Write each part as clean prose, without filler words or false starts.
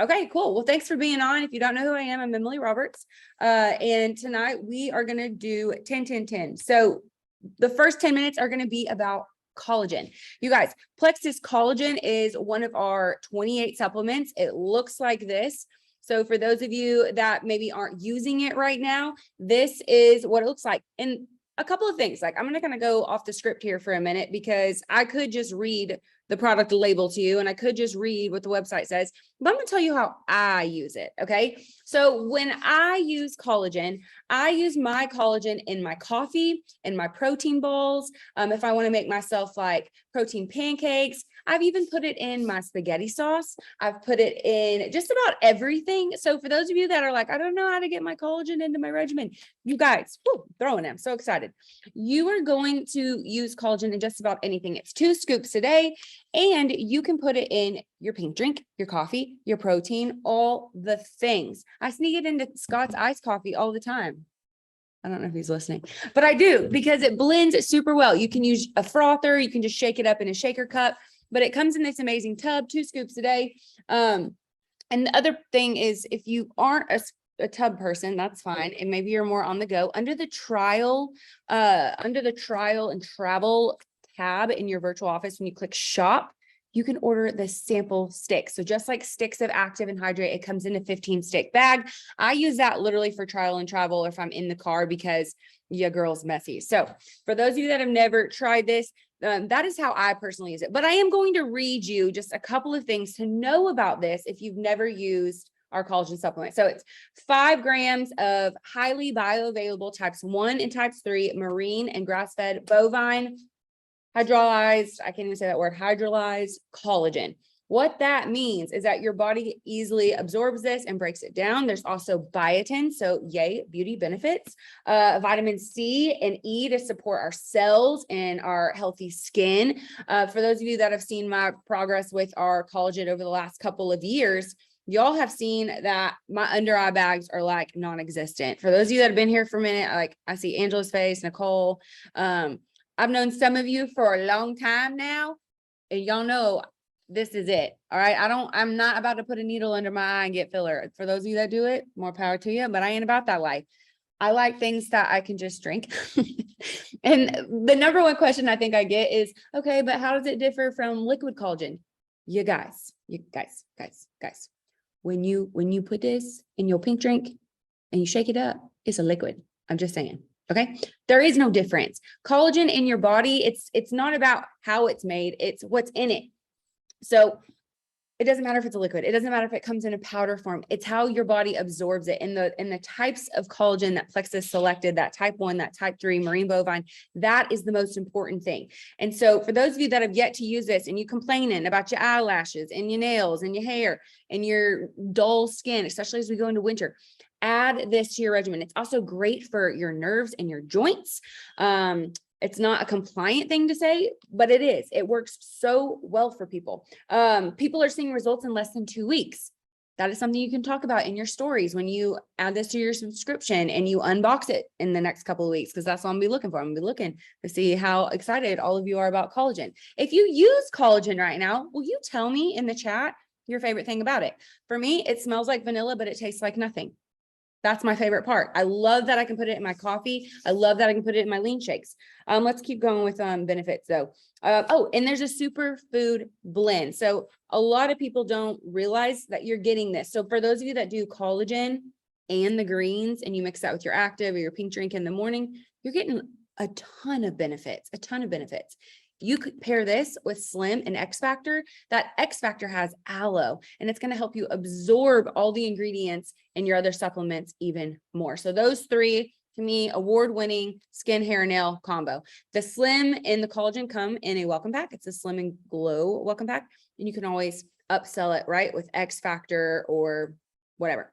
Okay, cool. Well, thanks for being on. If you don't know who I am, I'm Emily Roberts. And tonight we are going to do 10-10-10. So the first 10 minutes are going to be about collagen. You guys, Plexus Collagen is one of our 28 supplements. It looks like this. So for those of you that maybe aren't using it right now, this is what it looks like. And a couple of things, like I'm going to kind of go off the script here for a minute, because I could just read the product label to you and I could just read what the website says, but I'm going to tell you how I use it. Okay. So when I use collagen, I use my collagen in my coffee, in my protein balls. If I want to make myself like protein pancakes, I've even put it in my spaghetti sauce. I've put it in just about everything. So for those of you that are like, I don't know how to get my collagen into my regimen, you guys, throwing them. So excited. You are going to use collagen in just about anything. It's 2 scoops a day, and you can put it in your pink drink, your coffee, your protein, all the things. I sneak it into Scott's iced coffee all the time. I don't know if he's listening, but I do, because it blends it super well. You can use a frother. You can just shake it up in a shaker cup, but it comes in this amazing tub, 2 scoops a day. And the other thing is, if you aren't a tub person, that's fine. And maybe you're more on the go. Under the trial and travel tab in your virtual office, when you click shop, you can order the sample sticks. So just like sticks of Active and Hydrate, it comes in a 15 stick bag. I use that literally for trial and travel, or if I'm in the car, because your girl's messy. So for those of you that have never tried this, that is how I personally use it. But I am going to read you just a couple of things to know about this if you've never used our collagen supplement. So it's 5 grams of highly bioavailable types 1 and types 3 marine and grass-fed bovine hydrolyzed, I can't even say that word, hydrolyzed collagen. What that means is that your body easily absorbs this and breaks it down. There's also biotin, so yay, beauty benefits, vitamin C and E to support our cells and our healthy skin. For those of you that have seen my progress with our collagen over the last couple of years, y'all have seen that my under eye bags are like non-existent. For those of you that have been here for a minute, like I see Angela's face, Nicole, I've known some of you for a long time now, and y'all know this is it. All right. I'm not about to put a needle under my eye and get filler. For those of you that do it, more power to you, but I ain't about that life. I like things that I can just drink. And the number one question I think I get is, okay, but how does it differ from liquid collagen? You guys. When you put this in your pink drink and you shake it up, it's a liquid. I'm just saying. Okay. There is no difference. Collagen in your body, it's not about how it's made, it's what's in it. So it doesn't matter if it's a liquid. It doesn't matter if it comes in a powder form. It's how your body absorbs it. And the types of collagen that Plexus selected, that type 1, that type 3, marine bovine, that is the most important thing. And so for those of you that have yet to use this and you complaining about your eyelashes and your nails and your hair and your dull skin, especially as we go into winter, add this to your regimen. It's also great for your nerves and your joints. It's not a compliant thing to say, but it is. It works so well for people. People are seeing results in less than 2 weeks. That is something you can talk about in your stories when you add this to your subscription and you unbox it in the next couple of weeks, because that's what I'm gonna be looking for. I'm gonna be looking to see how excited all of you are about collagen. If you use collagen right now, will you tell me in the chat your favorite thing about it? For me, it smells like vanilla, but it tastes like nothing. That's my favorite part. I love that I can put it in my coffee. I love that I can put it in my lean shakes. Let's keep going with benefits though. And there's a superfood blend. So a lot of people don't realize that you're getting this. So for those of you that do collagen and the greens and you mix that with your active or your pink drink in the morning, you're getting a ton of benefits, You could pair this with Slim and X Factor. That X Factor has aloe, and it's going to help you absorb all the ingredients in your other supplements even more. So those 3, to me, award-winning skin, hair, nail combo. The Slim and the collagen come in a welcome pack. It's a Slim and Glow welcome pack, and you can always upsell it, right, with X Factor or whatever.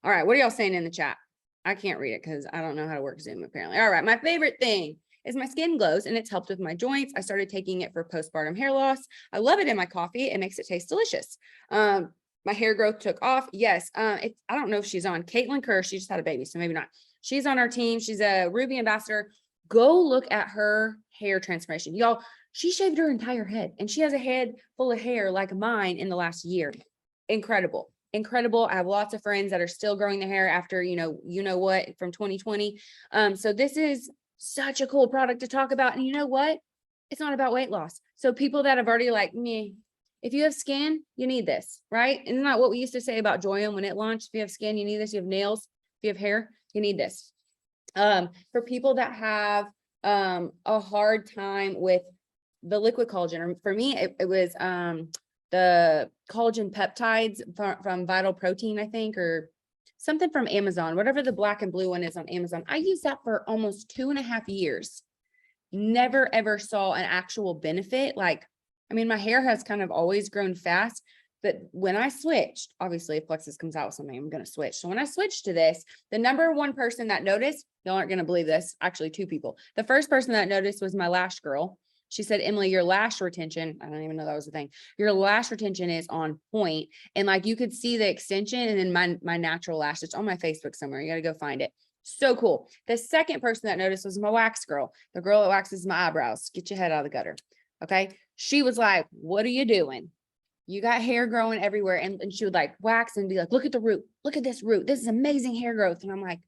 All right, what are y'all saying in the chat? I can't read it because I don't know how to work Zoom, apparently. All right, my favorite thing is my skin glows, and it's helped with my joints. I started taking it for postpartum hair loss. I love it in my coffee. It makes it taste delicious. My hair growth took off. Yes. I don't know if she's on. Caitlin Kerr, she just had a baby, so maybe not. She's on our team. She's a Ruby ambassador. Go look at her hair transformation. Y'all, she shaved her entire head, and she has a head full of hair like mine in the last year. Incredible. incredible. I have lots of friends that are still growing their hair after, you know what, from 2020. So this is such a cool product to talk about. And you know what? It's not about weight loss. So people that have already like me, if you have skin, you need this, right? Isn't that what we used to say about Joyum when it launched? If you have skin, you need this. You have nails, if you have hair, you need this. For people that have a hard time with the liquid collagen, or for me, it was the collagen peptides from Vital Protein, I think, or something from Amazon, whatever the black and blue one is on Amazon. I used that for almost 2.5 years. Never, ever saw an actual benefit. Like, I mean, my hair has kind of always grown fast, but when I switched, obviously if Plexus comes out with something, I'm going to switch. So when I switched to this, the number one person that noticed, y'all aren't going to believe this, actually 2 people. The first person that noticed was my lash girl. She said, Emily, your lash retention, I don't even know that was a thing. Your lash retention is on point. And like, you could see the extension and then my natural lash. It's on my Facebook somewhere. You got to go find it. So cool. The second person that noticed was my wax girl, the girl that waxes my eyebrows. Get your head out of the gutter. Okay. She was like, what are you doing? You got hair growing everywhere. And she would like wax and be like, look at the root. Look at this root. This is amazing hair growth. And I'm like,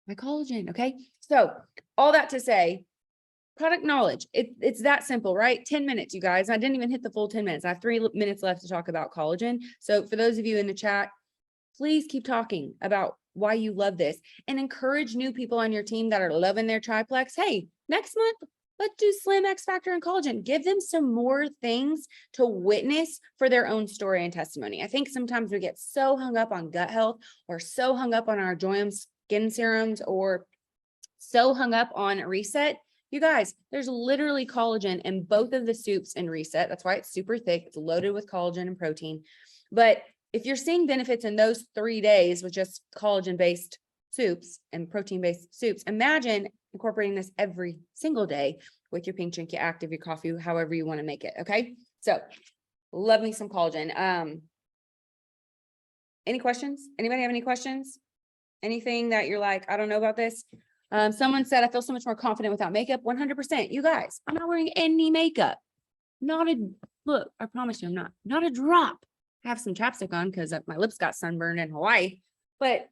my collagen. Okay. So all that to say, product knowledge. It's that simple, right? 10 minutes, you guys. I didn't even hit the full 10 minutes. I have 3 minutes left to talk about collagen. So for those of you in the chat, please keep talking about why you love this and encourage new people on your team that are loving their triplex. Hey, next month, let's do Slim, X Factor, and collagen. Give them some more things to witness for their own story and testimony. I think sometimes we get so hung up on gut health or so hung up on our Joyum skin serums or so hung up on Reset. You guys, there's literally collagen in both of the soups in Reset. That's why it's super thick. It's loaded with collagen and protein. But if you're seeing benefits in those 3 days with just collagen-based soups and protein-based soups, imagine incorporating this every single day with your pink drink, your active, your coffee, however you want to make it. Okay. So love me some collagen. Any questions? Anybody have any questions? Anything that you're like, I don't know about this? Someone said, I feel so much more confident without makeup. 100%. You guys, I'm not wearing any makeup. Look, I promise you, I'm not a drop. I have some chapstick on because my lips got sunburned in Hawaii, but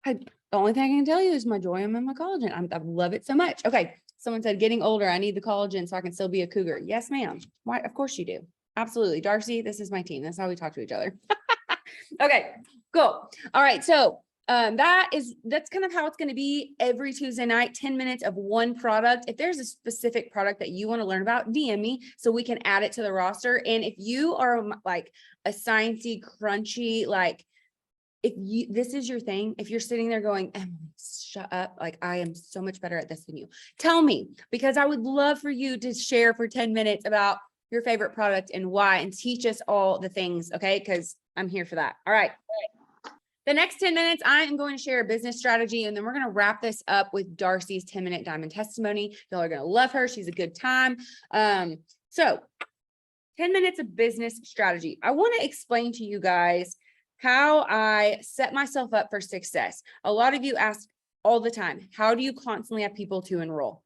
the only thing I can tell you is my Joyum and my collagen. I love it so much. Okay. Someone said, getting older, I need the collagen so I can still be a cougar. Yes, ma'am. Why? Of course you do. Absolutely. Darcy, this is my team. That's how we talk to each other. Okay, cool. All right. So that's kind of how it's going to be every Tuesday night, 10 minutes of one product. If there's a specific product that you want to learn about, DM me so we can add it to the roster. And if you are like a sciencey, crunchy, like this is your thing, if you're sitting there going, Emily, shut up. Like, I am so much better at this than you. Tell me, because I would love for you to share for 10 minutes about your favorite product and why, and teach us all the things. Okay. Because I'm here for that. All right. The next 10 minutes, I am going to share a business strategy, and then we're going to wrap this up with Darcy's 10-minute diamond testimony. Y'all are going to love her. She's a good time. So 10 minutes of business strategy. I want to explain to you guys how I set myself up for success. A lot of you ask all the time, how do you constantly have people to enroll?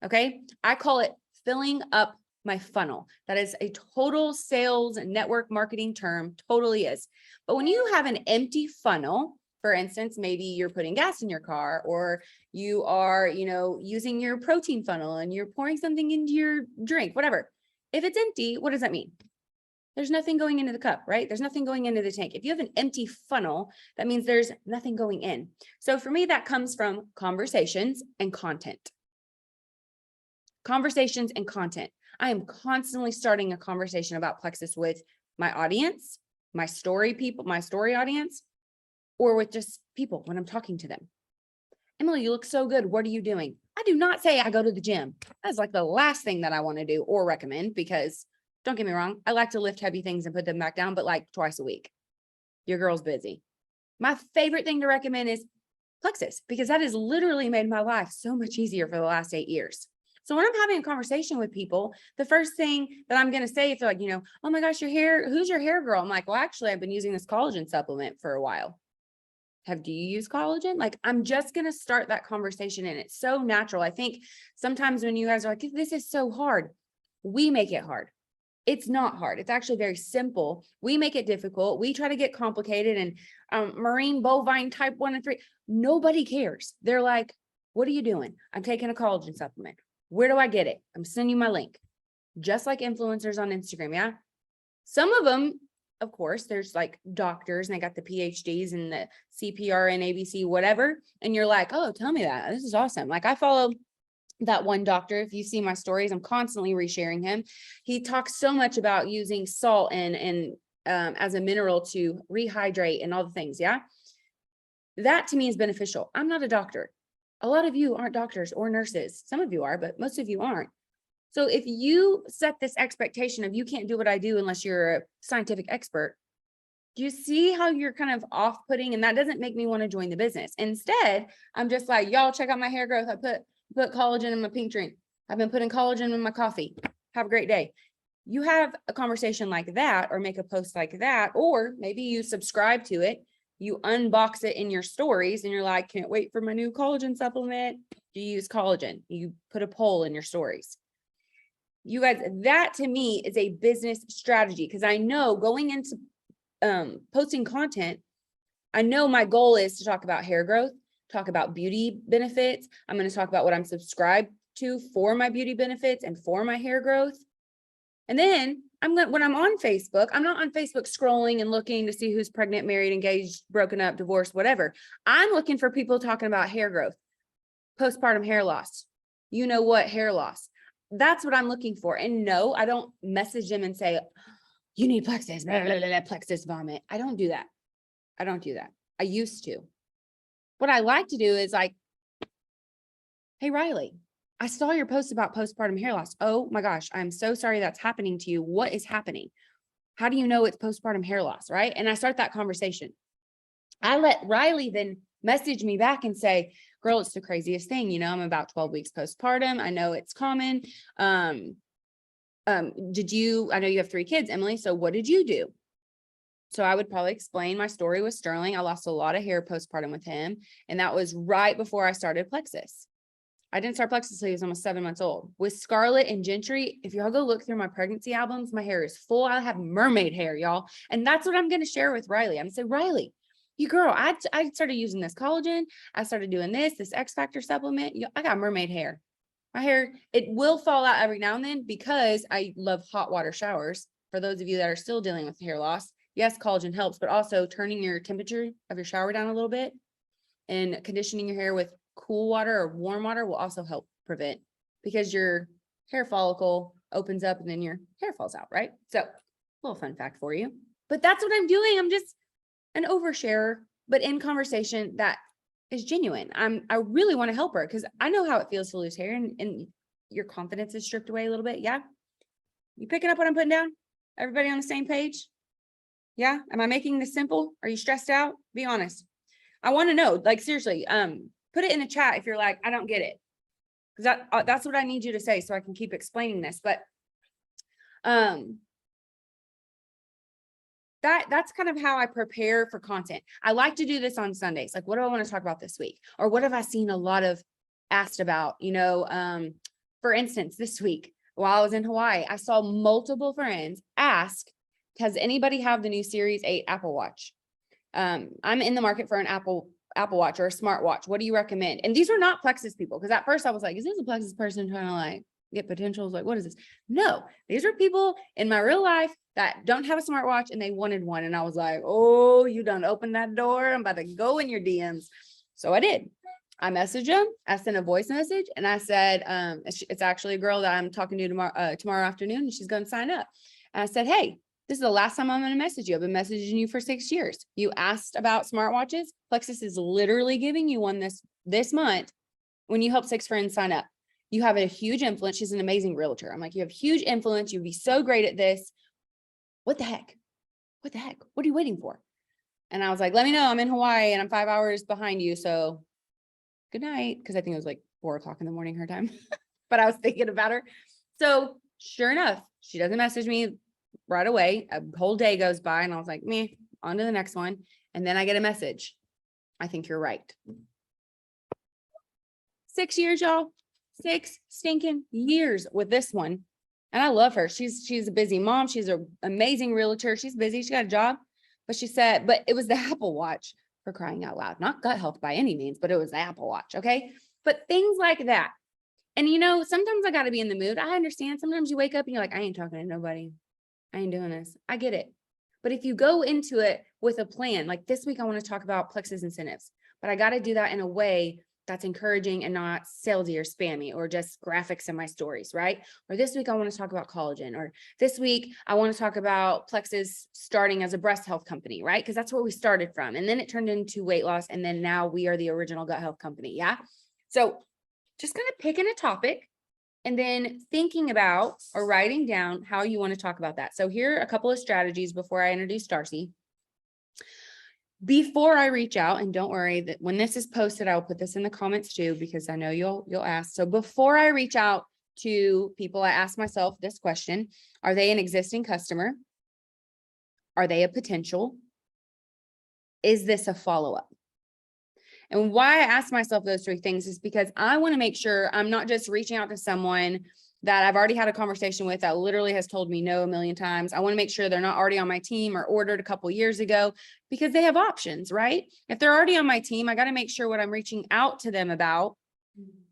Okay. I call it filling up my funnel. That is a total sales and network marketing term, totally is. But when you have an empty funnel, for instance, maybe you're putting gas in your car, or you are, using your protein funnel and you're pouring something into your drink, whatever. If it's empty, what does that mean? There's nothing going into the cup, right? There's nothing going into the tank. If you have an empty funnel, that means there's nothing going in. So for me, that comes from conversations and content. Conversations and content. I am constantly starting a conversation about Plexus with my audience, my story audience, or with just people when I'm talking to them. Emily, you look so good. What are you doing? I do not say I go to the gym. That's like the last thing that I want to do or recommend, because don't get me wrong, I like to lift heavy things and put them back down, but like twice a week. Your girl's busy. My favorite thing to recommend is Plexus, because that has literally made my life so much easier for the last 8 years. So when I'm having a conversation with people, the first thing that I'm going to say, if they're like, oh my gosh, your hair, who's your hair girl? I'm like, well, actually, I've been using this collagen supplement for a while. Do you use collagen? Like, I'm just going to start that conversation, and it's so natural. I think sometimes when you guys are like, this is so hard, we make it hard. It's not hard. It's actually very simple. We make it difficult. We try to get complicated and marine bovine type 1 and 3. Nobody cares. They're like, what are you doing? I'm taking a collagen supplement. Where do I get it? I'm sending you my link. Just like influencers on Instagram. Yeah. Some of them, of course, there's like doctors and they got the PhDs and the CPR and ABC, whatever. And you're like, oh, tell me that. This is awesome. Like I follow that one doctor. If you see my stories, I'm constantly resharing him. He talks so much about using salt and as a mineral to rehydrate and all the things. Yeah. That to me is beneficial. I'm not a doctor. A lot of you aren't doctors or nurses. Some of you are, but most of you aren't. So if you set this expectation of you can't do what I do unless you're a scientific expert, do you see how you're kind of off-putting? And that doesn't make me want to join the business. Instead, I'm just like, y'all check out my hair growth. I put collagen in my pink drink. I've been putting collagen in my coffee. Have a great day. You have a conversation like that, or make a post like that, or maybe you subscribe to it. You unbox it in your stories and you're like, can't wait for my new collagen supplement. Do you use collagen? You put a poll in your stories. You guys, that to me is a business strategy, because I know going into posting content, I know my goal is to talk about hair growth, talk about beauty benefits. I'm going to talk about what I'm subscribed to for my beauty benefits and for my hair growth. And then when I'm on Facebook, I'm not on Facebook scrolling and looking to see who's pregnant, married, engaged, broken up, divorced, whatever. I'm looking for people talking about hair growth, postpartum hair loss. You know what? Hair loss. That's what I'm looking for. And no, I don't message them and say, you need plexus, blah, blah, blah, blah, plexus vomit. I don't do that. I used to. What I like to do is like, hey, Riley, I saw your post about postpartum hair loss. Oh my gosh, I'm so sorry that's happening to you. What is happening? How do you know it's postpartum hair loss, right? And I start that conversation. I let Riley then message me back and say, girl, it's the craziest thing. You know, I'm about 12 weeks postpartum. I know it's common. I know you have 3 kids, Emily. So what did you do? So I would probably explain my story with Sterling. I lost a lot of hair postpartum with him. And that was right before I started Plexus. I didn't start Plexus until he was almost 7 months old. With Scarlett and Gentry, if y'all go look through my pregnancy albums, my hair is full. I have mermaid hair, y'all. And that's what I'm going to share with Riley. I'm going to say, Riley, you girl, I started using this collagen. I started doing this X Factor supplement. I got mermaid hair. My hair, it will fall out every now and then because I love hot water showers. For those of you that are still dealing with hair loss, yes, collagen helps, but also turning your temperature of your shower down a little bit and conditioning your hair with cool water or warm water will also help prevent, because your hair follicle opens up and then your hair falls out, right? So a little fun fact for you, but that's what I'm doing. I'm just an oversharer, but in conversation that is genuine. I really want to help her because I know how it feels to lose hair and your confidence is stripped away a little bit. Yeah. You picking up what I'm putting down? Everybody on the same page? Yeah. Am I making this simple? Are you stressed out? Be honest. I want to know, like, seriously, put it in the chat if you're like, I don't get it. Because that's what I need you to say so I can keep explaining this. But that's kind of how I prepare for content. I like to do this on Sundays. Like, what do I want to talk about this week? Or what have I seen a lot of asked about? You know, for instance, this week while I was in Hawaii, I saw multiple friends ask, does anybody have the new Series 8 Apple Watch? I'm in the market for an Apple Watch or a smartwatch. What do you recommend? And these are not Plexus people. Because at first I was like, is this a Plexus person trying to like get potentials? Like, what is this? No, these are people in my real life that don't have a smartwatch and they wanted one. And I was like, oh, you done opened that door. I'm about to go in your DMs. So I did. I messaged them. I sent a voice message and I said, it's actually a girl that I'm talking to tomorrow afternoon and she's going to sign up. And I said, hey, this is the last time I'm going to message you. I've been messaging you for 6 years. You asked about smartwatches. Plexus is literally giving you one this month when you help 6 friends sign up. You have a huge influence. She's an amazing realtor. I'm like, you have huge influence. You'd be so great at this. What the heck? What the heck? What are you waiting for? And I was like, let me know. I'm in Hawaii and I'm 5 hours behind you. So good night. Because I think it was like 4 o'clock in the morning her time. But I was thinking about her. So sure enough, she doesn't message me right away. A whole day goes by and I was like, meh, on to the next one. And then I get a message. I think you're right. 6 years, y'all. 6 stinking years with this one. And I love her. She's a busy mom. She's an amazing realtor. She's busy. She got a job. But she said, but it was the Apple Watch, for crying out loud, not gut health by any means, but it was the Apple Watch. Okay. But things like that. And sometimes I got to be in the mood. I understand. Sometimes you wake up and you're like, I ain't talking to nobody. I ain't doing this. I get it. But if you go into it with a plan, like this week, I want to talk about Plexus incentives, but I got to do that in a way that's encouraging and not salesy or spammy or just graphics in my stories, right? Or this week, I want to talk about collagen, or this week, I want to talk about Plexus starting as a breast health company, right? Because that's where we started from. And then it turned into weight loss. And then now we are the original gut health company. Yeah. So just kind of picking a topic and then thinking about or writing down how you want to talk about that. So here are a couple of strategies before I introduce Darci. Before I reach out, and don't worry that when this is posted, I'll put this in the comments too, because I know you'll ask. So before I reach out to people, I ask myself this question: are they an existing customer? Are they a potential? Is this a follow-up? And why I ask myself those three things is because I want to make sure I'm not just reaching out to someone that I've already had a conversation with that literally has told me no a million times. I want to make sure they're not already on my team or ordered a couple years ago, because they have options, right? If they're already on my team, I got to make sure what I'm reaching out to them about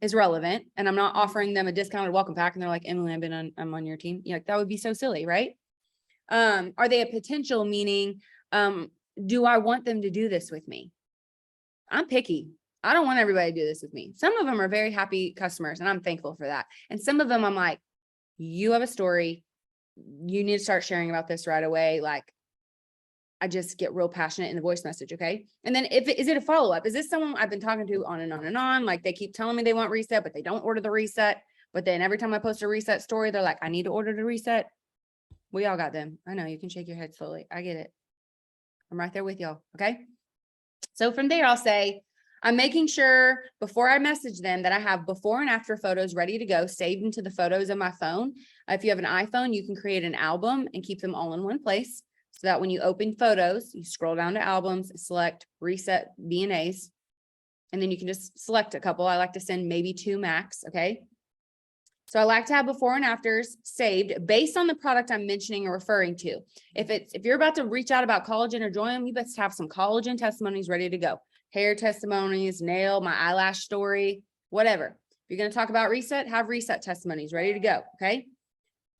is relevant, and I'm not offering them a discounted welcome pack and they're like, Emily, I'm on your team. That would be so silly, right? Are they a potential, meaning, do I want them to do this with me? I'm picky. I don't want everybody to do this with me. Some of them are very happy customers, and I'm thankful for that. And some of them I'm like, you have a story. You need to start sharing about this right away. Like, I just get real passionate in the voice message. Okay. And then is it a follow-up? Is this someone I've been talking to on and on and on? Like, they keep telling me they want reset, but they don't order the reset. But then every time I post a reset story, they're like, I need to order the reset. We all got them. I know, you can shake your head slowly. I get it. I'm right there with y'all. Okay. So from there, I'll say, I'm making sure before I message them that I have before and after photos ready to go, saved into the photos of my phone. If you have an iPhone, you can create an album and keep them all in one place, so that when you open photos, you scroll down to albums, select reset VNAs, and then you can just select a couple. I like to send maybe 2 max. Okay. So I like to have before and afters saved based on the product I'm mentioning or referring to. If you're about to reach out about collagen or join, you best have some collagen testimonies ready to go. Hair testimonies, nail, my eyelash story, whatever. If you're going to talk about reset, have reset testimonies ready to go. Okay.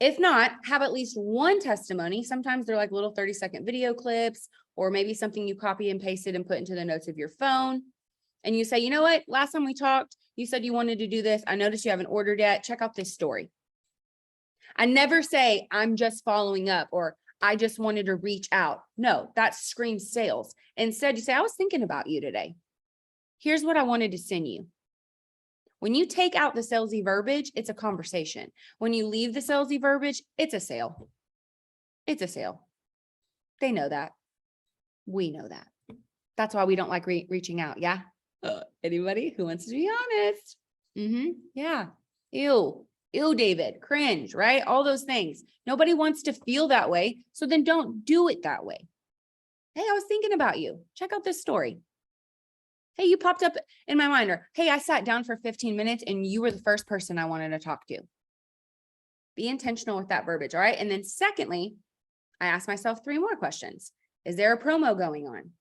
If not, have at least one testimony. Sometimes they're like little 30-second video clips, or maybe something you copy and pasted and put into the notes of your phone. And you say, you know what? Last time we talked, you said you wanted to do this. I noticed you haven't ordered yet. Check out this story. I never say I'm just following up or I just wanted to reach out. No, that screams sales. Instead, you say, I was thinking about you today. Here's what I wanted to send you. When you take out the salesy verbiage, it's a conversation. When you leave the salesy verbiage, it's a sale. It's a sale. They know that. We know that. That's why we don't like reaching out. Yeah. Anybody who wants to be honest? Yeah. Ew, David, cringe, right? All those things. Nobody wants to feel that way. So then don't do it that way. Hey, I was thinking about you. Check out this story. Hey, you popped up in my mind. Or, hey, I sat down for 15 minutes and you were the first person I wanted to talk to. Be intentional with that verbiage. All right. And then secondly, I ask myself 3 more questions. Is there a promo going on?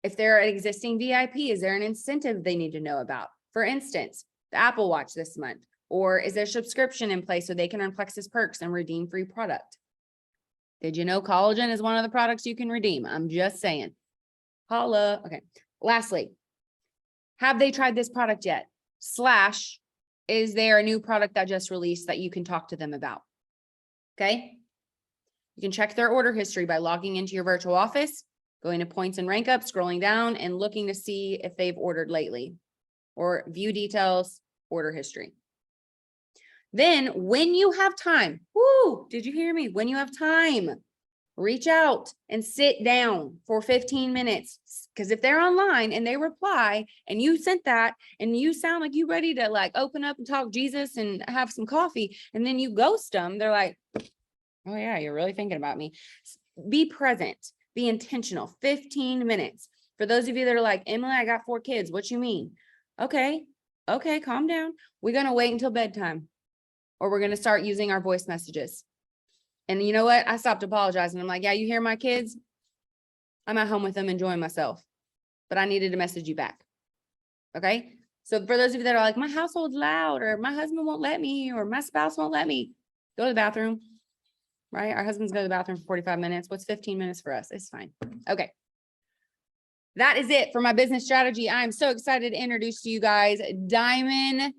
If they're an existing VIP, is there an incentive they need to know about? For instance, the Apple Watch this month, or is there subscription in place so they can earn Plexus perks and redeem free product? Did you know collagen is one of the products you can redeem? I'm just saying. Holla. Okay. Lastly, have they tried this product yet? / is there a new product that just released that you can talk to them about? Okay. You can check their order history by logging into your virtual office, going to points and rank up, scrolling down and looking to see if they've ordered lately, or view details, order history. Then when you have time, did you hear me? When you have time, reach out and sit down for 15 minutes. Because if they're online and they reply and you sent that and you sound like you ready to like open up and talk Jesus and have some coffee, and then you ghost them, they're like, oh yeah, you're really thinking about me. Be present. Be intentional. 15 minutes. For those of you that are like, Emily, I got 4 kids. What you mean? Okay, calm down. We're going to wait until bedtime. or we're going to start using our voice messages. And you know what? I stopped apologizing. I'm like, yeah, you hear my kids? I'm at home with them enjoying myself, but I needed to message you back. Okay. So for those of you that are like, my household's loud, or my husband won't let me, or my spouse won't let me, go to the bathroom, right? Our husbands go to the bathroom for 45 minutes. What's 15 minutes for us? It's fine. Okay. That is it for my business strategy. I'm so excited to introduce to you guys Diamond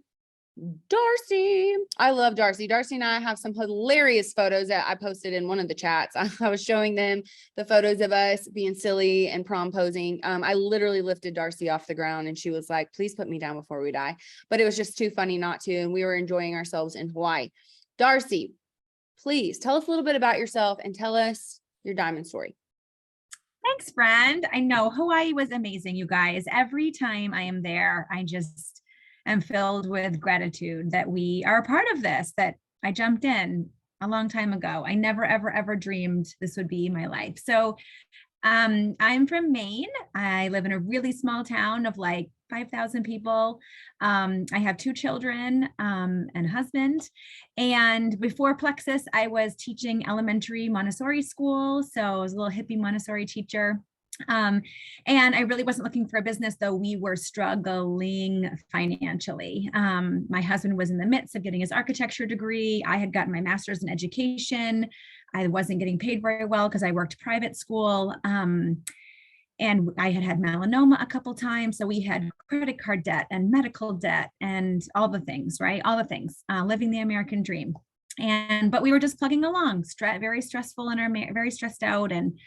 Darci. I love Darci. Darci and I have some hilarious photos that I posted in one of the chats. I was showing them the photos of us being silly and prom posing. I literally lifted Darci off the ground and she was like, please put me down before we die. But it was just too funny not to. And we were enjoying ourselves in Hawaii. Darci, please tell us a little bit about yourself and tell us your diamond story. Thanks, friend. I know Hawaii was amazing, you guys. Every time I am there, I just am filled with gratitude that we are a part of this, that I jumped in a long time ago. I never, ever, ever dreamed this would be my life. So I'm from Maine. I live in a really small town of like 5,000 people. I have 2 children and a husband. And before Plexus, I was teaching elementary Montessori school. So I was a little hippie Montessori teacher. And I really wasn't looking for a business, though we were struggling financially. My husband was in the midst of getting his architecture degree. I had gotten my master's in education. I wasn't getting paid very well because I worked private school. And I had melanoma a couple times. So we had credit card debt and medical debt and all the things, right? All the things, living the American dream. But we were just plugging along, very stressful and very stressed out, and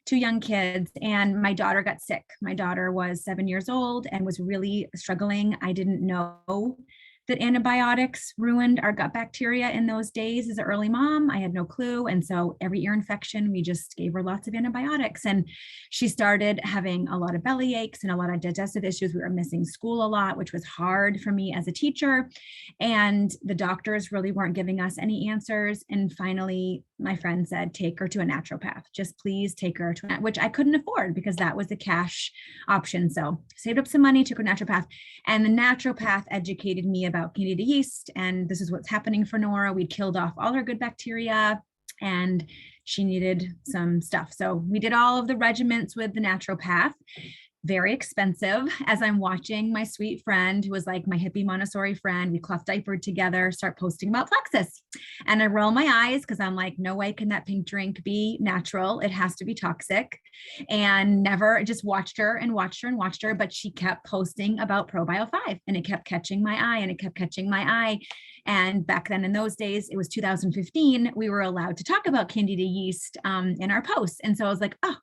2 young kids. And my daughter got sick. My daughter was 7 years old and was really struggling. I didn't know that antibiotics ruined our gut bacteria in those days as an early mom. I had no clue. And so every ear infection, we just gave her lots of antibiotics. And she started having a lot of belly aches and a lot of digestive issues. We were missing school a lot, which was hard for me as a teacher. And the doctors really weren't giving us any answers. And finally, my friend said, take her to a naturopath. Just please take her to which I couldn't afford because that was a cash option. So saved up some money, took her to a naturopath. And the naturopath educated me about Candida yeast. And this is what's happening for Nora. We'd killed off all her good bacteria and she needed some stuff. So we did all of the regimens with the naturopath. Very expensive. As I'm watching my sweet friend, who was like my hippie Montessori friend, we cleft diapered together, start posting about Plexus. And I roll my eyes because I'm like, no way can that pink drink be natural. It has to be toxic. And never just watched her and watched her and watched her. But she kept posting about ProBio 5 and it kept catching my eye and it kept catching my eye. And back then in those days, it was 2015, we were allowed to talk about Candida yeast in our posts. And so I was like, oh,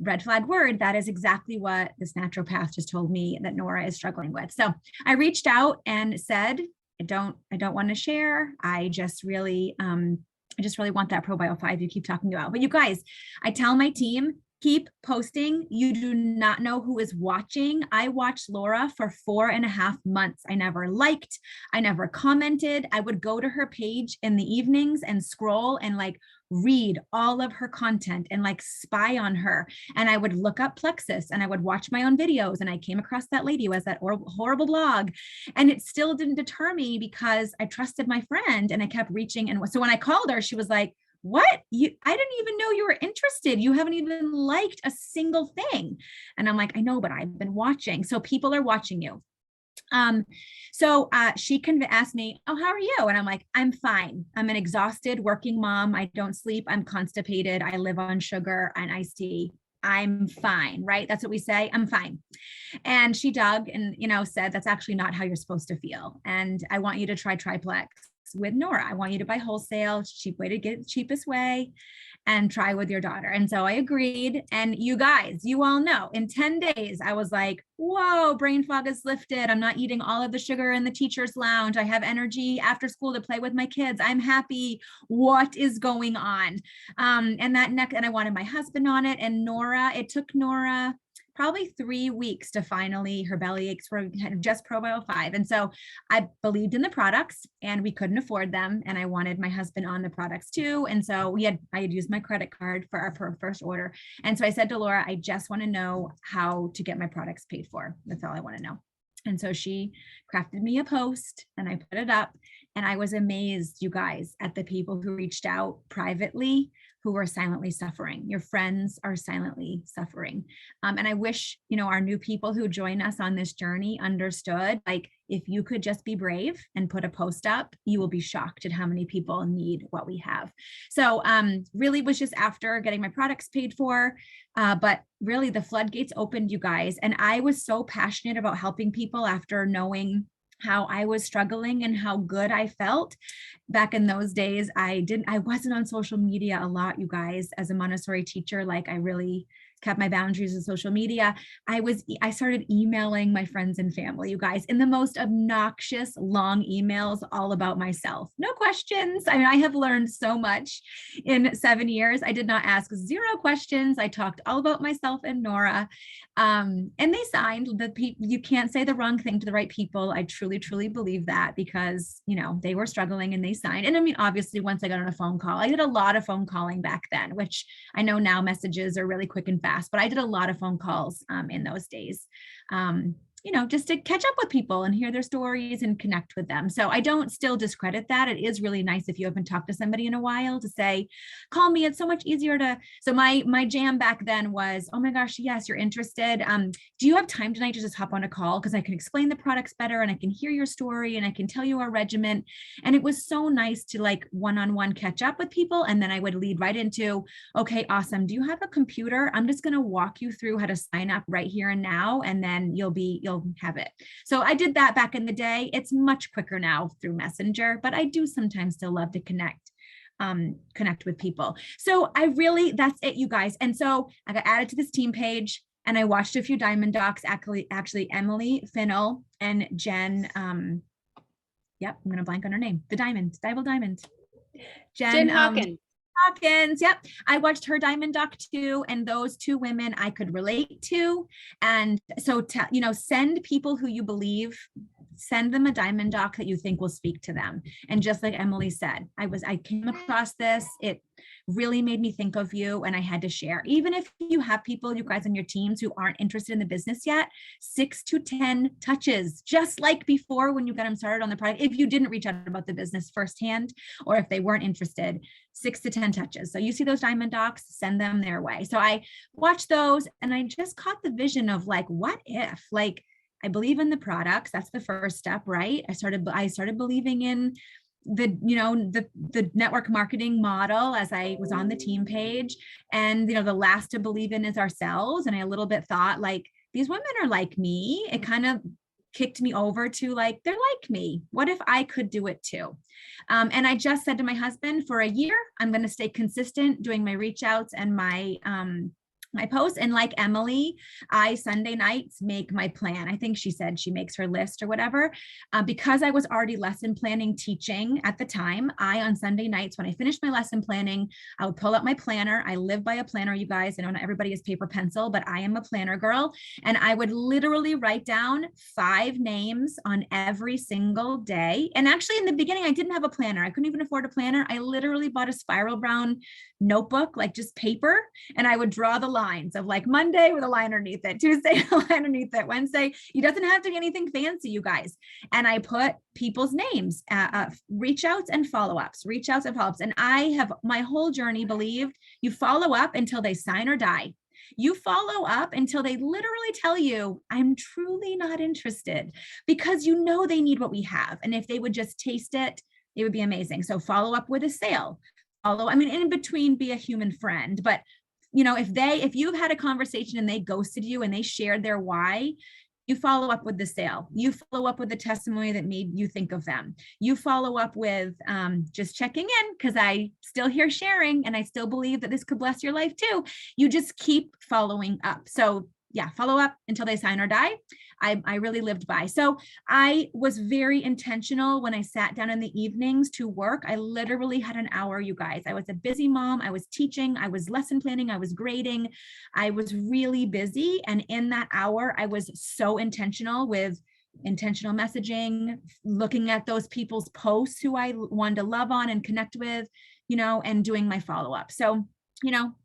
red flag word, that is exactly what this naturopath just told me that Nora is struggling with. So I reached out and said, I don't want to share. I just really want that ProBio 5 you keep talking about. But you guys, I tell my team, keep posting. You do not know who is watching. I watched Laura for 4.5 months. I never liked, I never commented. I would go to her page in the evenings and scroll and like read all of her content and like spy on her. And I would look up Plexus and I would watch my own videos. And I came across that lady who has that horrible blog. And it still didn't deter me because I trusted my friend and I kept reaching. And so when I called her, she was like, what? I didn't even know you were interested. You haven't even liked a single thing. And I'm like, I know, but I've been watching. So people are watching you. So she asked me, oh, how are you? And I'm like, I'm fine. I'm an exhausted working mom. I don't sleep. I'm constipated. I live on sugar and iced tea. I'm fine, right? That's what we say. I'm fine. And she dug and, said, that's actually not how you're supposed to feel. And I want you to try Triplex with Nora. I want you to buy wholesale, cheap way to get it the cheapest way, and try with your daughter. And so I agreed. And you guys, you all know, in 10 days, I was like, whoa, brain fog is lifted. I'm not eating all of the sugar in the teacher's lounge. I have energy after school to play with my kids. I'm happy. What is going on? And I wanted my husband on it. And Nora, it took Nora probably 3 weeks to finally, her belly aches were just ProBio 5. And so I believed in the products and we couldn't afford them. And I wanted my husband on the products too. And so I had used my credit card for our first order. And so I said to Laura, I just want to know how to get my products paid for. That's all I want to know. And so she crafted me a post and I put it up And I was amazed, you guys, at the people who reached out privately, who were silently suffering. Your friends are silently suffering. And I wish, our new people who join us on this journey understood, like, if you could just be brave and put a post up, you will be shocked at how many people need what we have. So really was just after getting my products paid for, but really the floodgates opened, you guys. And I was so passionate about helping people after knowing how I was struggling and how good I felt back in those days. I wasn't on social media a lot, you guys, as a Montessori teacher. Like, I really kept my boundaries in social media. I started emailing my friends and family, you guys, in the most obnoxious long emails all about myself. No questions. I mean, I have learned so much in 7 years. I did not ask 0 questions. I talked all about myself and Nora. And they signed. You can't say the wrong thing to the right people. I truly, truly believe that, because, they were struggling and they signed. And I mean, obviously, once I got on a phone call, I did a lot of phone calling back then, which I know now messages are really quick and fast, but I did a lot of phone calls in those days. Just to catch up with people and hear their stories and connect with them. So I don't still discredit that. It is really nice if you haven't talked to somebody in a while to say, call me. It's so much easier to. So my jam back then was, oh my gosh, yes, you're interested. Do you have time tonight to just hop on a call? Because I can explain the products better and I can hear your story and I can tell you our regimen. And it was so nice to like one-on-one catch up with people. And then I would lead right into, okay, awesome. Do you have a computer? I'm just going to walk you through how to sign up right here and now. And then you'll have it. So I did that back in the day. It's much quicker now through Messenger, but I do sometimes still love to connect with people. So that's it, you guys. And so I got added to this team page and I watched a few Diamond Docs, actually Emily Finnell and Jen. Yep, I'm going to blank on her name. The Diamond. Jen Hawkins. Yep. I watched her Diamond Doc too. And those two women I could relate to. And so, send people who you believe, send them a Diamond Doc that you think will speak to them. And just like Emily said, I came across this. It really made me think of you and I had to share. Even if you have people, you guys on your teams who aren't interested in the business yet, 6 to 10 touches, just like before when you got them started on the product. If you didn't reach out about the business firsthand, or if they weren't interested, 6 to 10 touches. So you see those Diamond Docs, send them their way. So I watched those and I just caught the vision of like, what if, like, I believe in the products. That's the first step, right? I started believing in the network marketing model as I was on the team page. And, the last to believe in is ourselves. And I a little bit thought like, these women are like me. It kind of kicked me over to like, they're like me. What if I could do it too? And I just said to my husband, for a year, I'm going to stay consistent doing my reach outs and my posts. And like Emily, I Sunday nights make my plan. I think she said she makes her list or whatever. Because I was already lesson planning teaching at the time, on Sunday nights, when I finished my lesson planning, I would pull out my planner. I live by a planner, you guys. I know not everybody is paper pencil, but I am a planner girl. And I would literally write down 5 names on every single day. And actually in the beginning, I didn't have a planner. I couldn't even afford a planner. I literally bought a spiral brown notebook, like just paper. And I would draw the lines of like Monday with a line underneath it, Tuesday, a line underneath it, Wednesday. It doesn't have to be anything fancy, you guys. And I put people's names, reach outs and follow-ups. And I have my whole journey believed you follow up until they sign or die. You follow up until they literally tell you, I'm truly not interested, because they need what we have. And if they would just taste it, it would be amazing. So follow up with a sale. In between, be a human friend. But if you've had a conversation and they ghosted you and they shared their why, you follow up with the sale. You follow up with the testimony that made you think of them. You follow up with just checking in, because I still hear sharing and I still believe that this could bless your life too. You just keep following up. So yeah, follow up until they sign or die. I really lived by. So I was very intentional when I sat down in the evenings to work. I literally had an hour, you guys. I was a busy mom. I was teaching. I was lesson planning. I was grading. I was really busy. And in that hour, I was so intentional with intentional messaging, looking at those people's posts who I wanted to love on and connect with, and doing my follow-up. So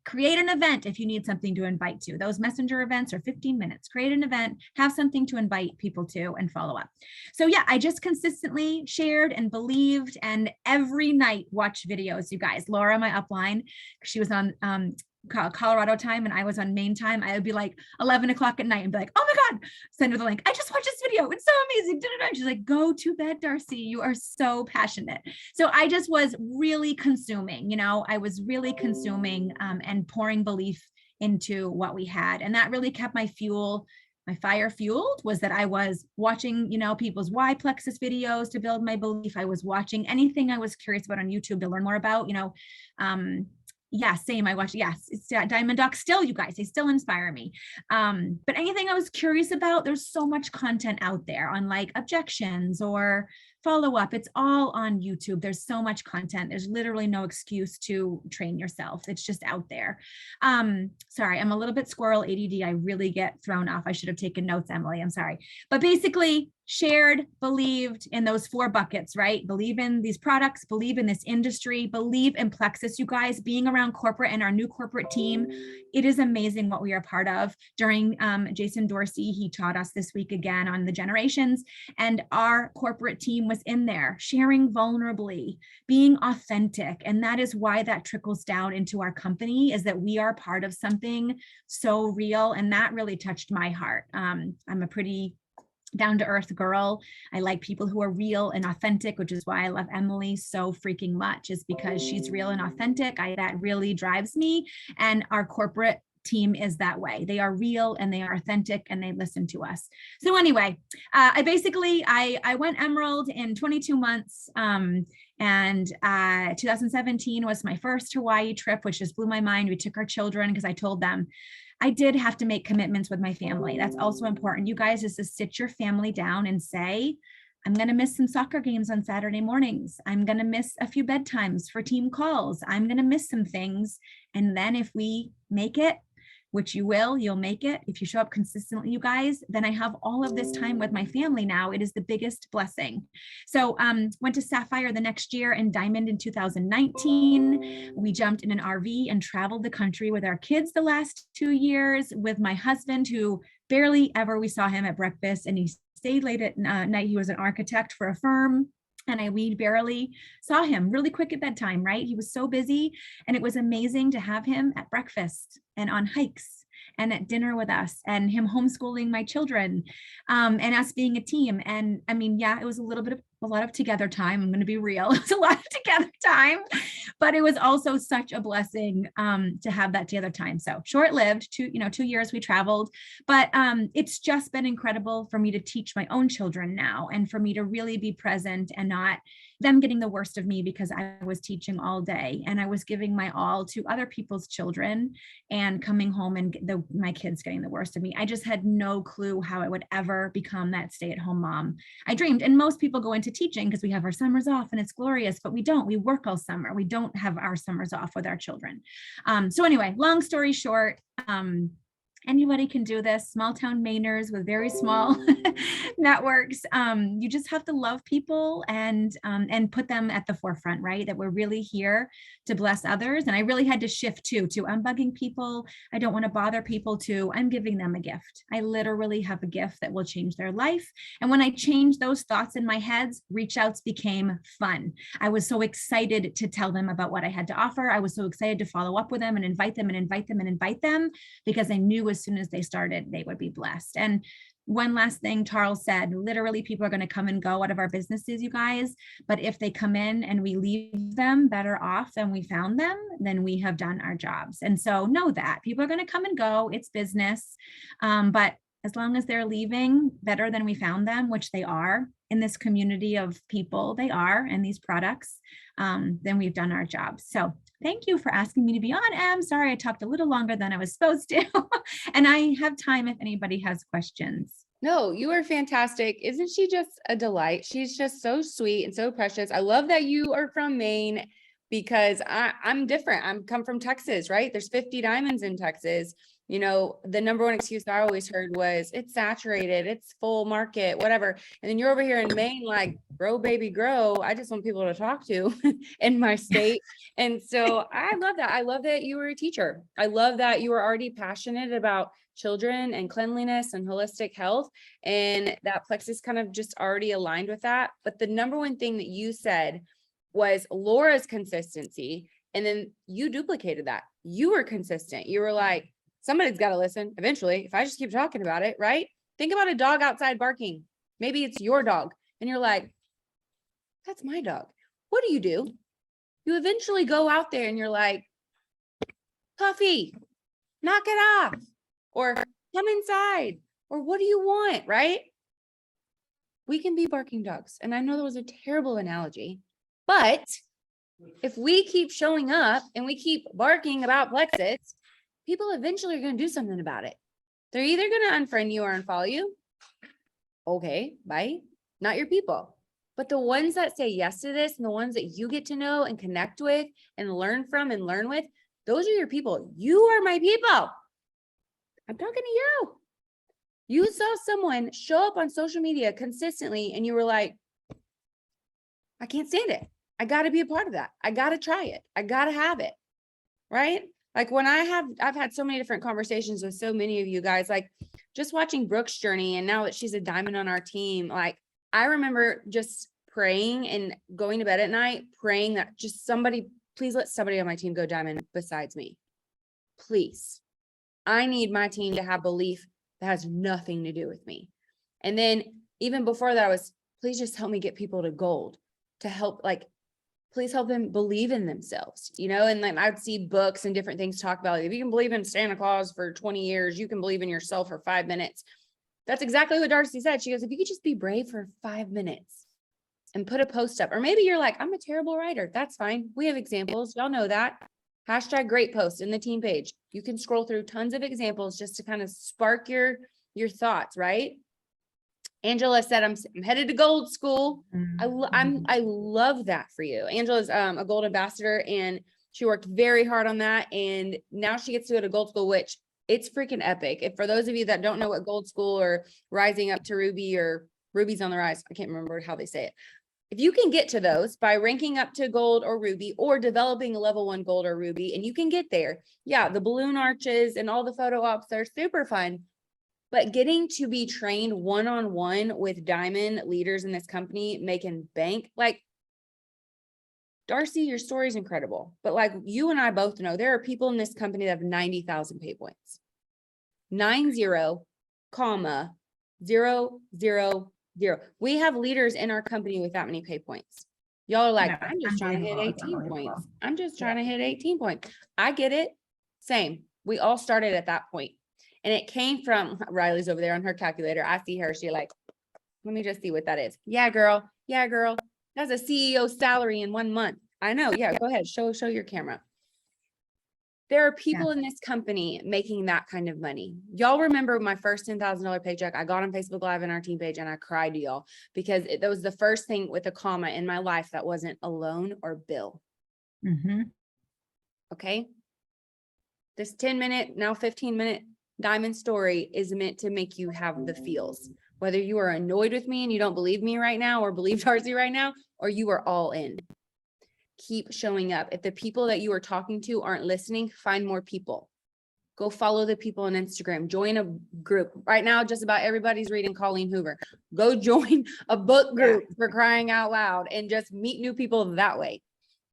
create an event if you need something to invite to. Those messenger events are 15 minutes. Create an event, have something to invite people to, and follow up. So yeah, I just consistently shared and believed, and every night watched videos, you guys. Laura, my upline, she was on Colorado time and I was on Maine time. I would be like 11 o'clock at night and be like, oh my God, send her the link. I just watched this video. It's so amazing. She's like, go to bed, Darci. You are so passionate. So I just was really consuming, I was really consuming and pouring belief into what we had. And that really kept my fire fueled. Was that I was watching, people's Y plexus videos to build my belief. I was watching anything I was curious about on YouTube to learn more about, yeah, same. I watch. Yes, it's Diamond Darci still, you guys, they still inspire me. But anything I was curious about, there's so much content out there on like objections or follow up. It's all on YouTube. There's so much content. There's literally no excuse to train yourself. It's just out there. Sorry, I'm a little bit squirrel ADD. I really get thrown off. I should have taken notes, Emily. I'm sorry. But basically, shared, believed in those 4 buckets, right? Believe in these products, believe in this industry, believe in Plexus, you guys, being around corporate and our new corporate team. It is amazing what we are part of. During Jason Dorsey, he taught us this week again on the generations, and our corporate team was in there sharing vulnerably, being authentic. And that is why that trickles down into our company, is that we are part of something so real. And that really touched my heart. I'm a pretty down-to-earth girl. I like people who are real and authentic, which is why I love Emily so freaking much, is because she's real and authentic. That really drives me. And our corporate team is that way. They are real and they are authentic and they listen to us. So anyway, I went Emerald in 22 months. And 2017 was my first Hawaii trip, which just blew my mind. We took our children because I told them I did have to make commitments with my family. That's also important. You guys, is to sit your family down and say, I'm going to miss some soccer games on Saturday mornings. I'm going to miss a few bedtimes for team calls. I'm going to miss some things. And then if we make it, which you will, you'll make it. If you show up consistently, you guys, then I have all of this time with my family now. It is the biggest blessing. So went to Sapphire the next year and Diamond in 2019. We jumped in an RV and traveled the country with our kids the last 2 years, with my husband, who barely ever we saw him at breakfast, and he stayed late at night. He was an architect for a firm. And we barely saw him, really quick at bedtime, right? He was so busy, and it was amazing to have him at breakfast and on hikes and at dinner with us, and him homeschooling my children, and us being a team. And I mean, yeah, it was a lot of together time. I'm going to be real. It was a lot of together time, but it was also such a blessing to have that together time. So short-lived, 2 years we traveled, but it's just been incredible for me to teach my own children now, and for me to really be present and not them getting the worst of me, because I was teaching all day and I was giving my all to other people's children, and coming home and my kids getting the worst of me. I just had no clue how I would ever become that stay-at-home mom. I dreamed, and most people go into teaching because we have our summers off and it's glorious, but we don't. We work all summer. We don't have our summers off with our children. So anyway, long story short, anybody can do this. Small town Mainers with very small networks. You just have to love people and put them at the forefront, right? That we're really here to bless others. And I really had to shift to I'm bugging people. I don't want to bother people, to I'm giving them a gift. I literally have a gift that will change their life. And when I changed those thoughts in my heads, reach outs became fun. I was so excited to tell them about what I had to offer. I was so excited to follow up with them and invite them and invite them and invite them, because I knew as soon as they started, they would be blessed. And one last thing Charles said, literally people are going to come and go out of our businesses, you guys. But if they come in and we leave them better off than we found them, then we have done our jobs. And so know that people are going to come and go. It's business. But as long as they're leaving better than we found them, which they are in this community of people, they are, and these products, then we've done our jobs. So thank you for asking me to be on, Em. Sorry, I talked a little longer than I was supposed to. And I have time if anybody has questions. No, you are fantastic. Isn't she just a delight? She's just so sweet and so precious. I love that you are from Maine, because I'm different. I'm come from Texas, right? There's 50 diamonds in Texas. The number one excuse I always heard was it's saturated, it's full market, whatever. And then you're over here in Maine, like, grow, baby, grow. I just want people to talk to in my state. And so I love that. I love that you were a teacher. I love that you were already passionate about children and cleanliness and holistic health. And that Plexus kind of just already aligned with that. But the number one thing that you said was Laura's consistency. And then you duplicated that. You were consistent. You were like, somebody's got to listen eventually. If I just keep talking about it, right? Think about a dog outside barking. Maybe it's your dog. And you're like, that's my dog. What do? You eventually go out there and you're like, Puffy, knock it off. Or come inside. Or what do you want? Right? We can be barking dogs. And I know that was a terrible analogy, but if we keep showing up and we keep barking about Plexus, people eventually are going to do something about it. They're either going to unfriend you or unfollow you. Okay, bye. Not your people. But the ones that say yes to this and the ones that you get to know and connect with and learn from and learn with, those are your people. You are my people. I'm talking to you. You saw someone show up on social media consistently and you were like, I can't stand it. I got to be a part of that. I got to try it. I got to have it. Right? Like when I've had so many different conversations with so many of you guys, like just watching Brooke's journey. And now that she's a diamond on our team, like I remember just praying and going to bed at night, praying that just please let somebody on my team go diamond besides me. Please. I need my team to have belief that has nothing to do with me. And then even before that, please just help me get people to gold, to help, please help them believe in themselves, and then I'd see books and different things talk about, if you can believe in Santa Claus for 20 years, you can believe in yourself for 5 minutes. That's exactly what Darci said. She goes, if you could just be brave for 5 minutes and put a post up, or maybe you're like, I'm a terrible writer. That's fine. We have examples. Y'all know that. #great post in the team page. You can scroll through tons of examples just to kind of spark your thoughts, right? Angela said, I'm headed to gold school. I love that for you. Angela's a gold ambassador and she worked very hard on that. And now she gets to go to gold school, which it's freaking epic. If for those of you that don't know what gold school or rising up to Ruby or Ruby's on the rise, I can't remember how they say it. If you can get to those by ranking up to gold or ruby or developing a level 1 gold or ruby, and you can get there. Yeah. The balloon arches and all the photo ops are super fun. But getting to be trained one-on-one with diamond leaders in this company, making bank, like Darci, your story is incredible. But like you and I both know, there are people in this company that have 90,000 pay points. 90,000. We have leaders in our company with that many pay points. Y'all are like, I'm just trying to hit 18 points. I'm just trying to hit 18 points. I get it. Same. We all started at that point. And it came from Riley's over there on her calculator. I see her. She's like, let me just see what that is. Yeah, girl. Yeah, girl. That's a CEO salary in 1 month. I know. Yeah, go ahead. Show your camera. There are people in this company making that kind of money. Y'all remember my first $10,000 paycheck? I got on Facebook Live in our team page and I cried to y'all because that was the first thing with a comma in my life that wasn't a loan or bill. Mm-hmm. Okay. This 10-minute, now 15-minute diamond story is meant to make you have the feels, whether you are annoyed with me and you don't believe me right now or believe Darci right now, or you are all in. Keep showing up. If the people that you are talking to aren't listening, find more people. Go follow the people on Instagram. Join a group. Right now, just about everybody's reading Colleen Hoover. Go join a book group for crying out loud and just meet new people that way.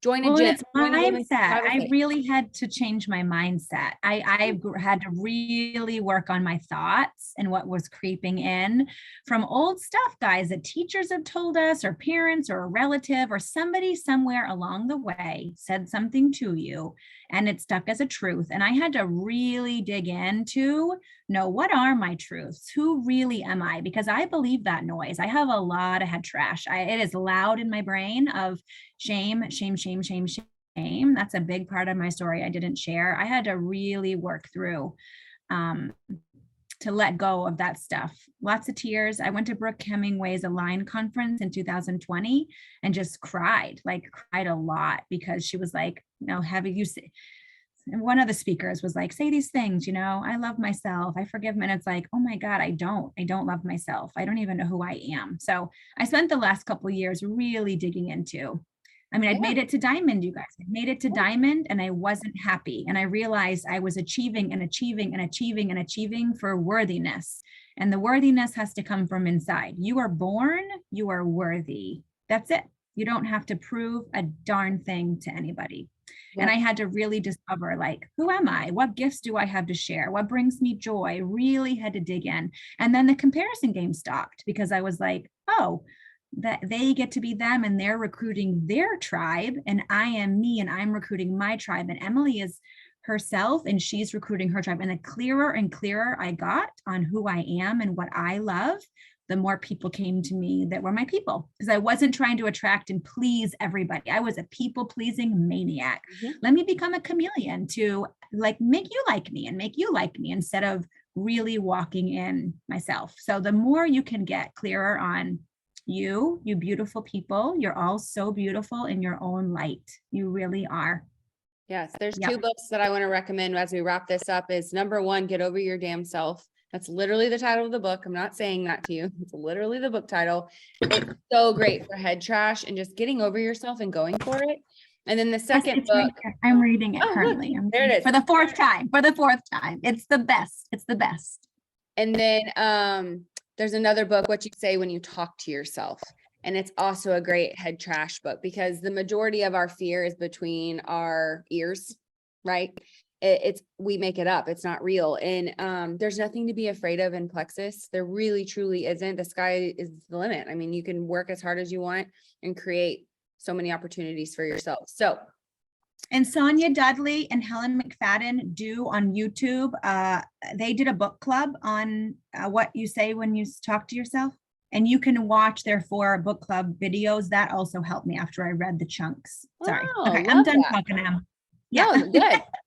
Join a gym. It's mindset. I really had to change my mindset. I had to really work on my thoughts and what was creeping in from old stuff, guys, that teachers have told us, or parents, or a relative, or somebody somewhere along the way said something to you and it stuck as a truth. And I had to really dig into, what are my truths? Who really am I? Because I believe that noise. I have a lot of head trash. It is loud in my brain of shame. That's a big part of my story I didn't share. I had to really work through to let go of that stuff. Lots of tears. I went to Brooke Hemingway's Align conference in 2020 and just cried a lot because she was like, have you and one of the speakers was like, say these things, I love myself, I forgive me. And it's like, oh my God, I don't love myself. I don't even know who I am. So I spent the last couple of years really digging into, I'd made it to Diamond, you guys. I made it to Diamond and I wasn't happy. And I realized I was achieving and achieving and achieving and achieving for worthiness. And the worthiness has to come from inside. You are born, you are worthy. That's it. You don't have to prove a darn thing to anybody. Yep. And I had to really discover, like, who am I? What gifts do I have to share? What brings me joy? Really had to dig in. And then the comparison game stopped because I was like, oh, that they get to be them and they're recruiting their tribe, and I am me and I'm recruiting my tribe, and Emily is herself and she's recruiting her tribe. And the clearer and clearer I got on who I am and what I love, the more people came to me that were my people, because I wasn't trying to attract and please everybody. I was a people pleasing maniac. Let me become a chameleon to like make you like me and make you like me, instead of really walking in myself. So the more you can get clearer on you beautiful people, you're all so beautiful in your own light. You really are. Yes, there's two books that I want to recommend as we wrap this up. Is number one, Get Over Your Damn Self. That's literally the title of the book. I'm not saying that to you. It's literally the book title. It's so great for head trash and just getting over yourself and going for it. And then the second book, I'm reading it currently. There it is. For the fourth time. It's the best. It's the best. And then there's another book, What You Say When You Talk to Yourself. And it's also a great head trash book, because the majority of our fear is between our ears, right? We make it up. It's not real. And there's nothing to be afraid of in Plexus. There really, truly isn't. The sky is the limit. I mean, you can work as hard as you want and create so many opportunities for yourself. So, and Sonia Dudley and Helen McFadden do on YouTube. They did a book club on what you say when you talk to yourself. And you can watch their 4 book club videos. That also helped me after I read the chunks. Sorry. Wow, okay, I'm done talking now. Yeah, no, good.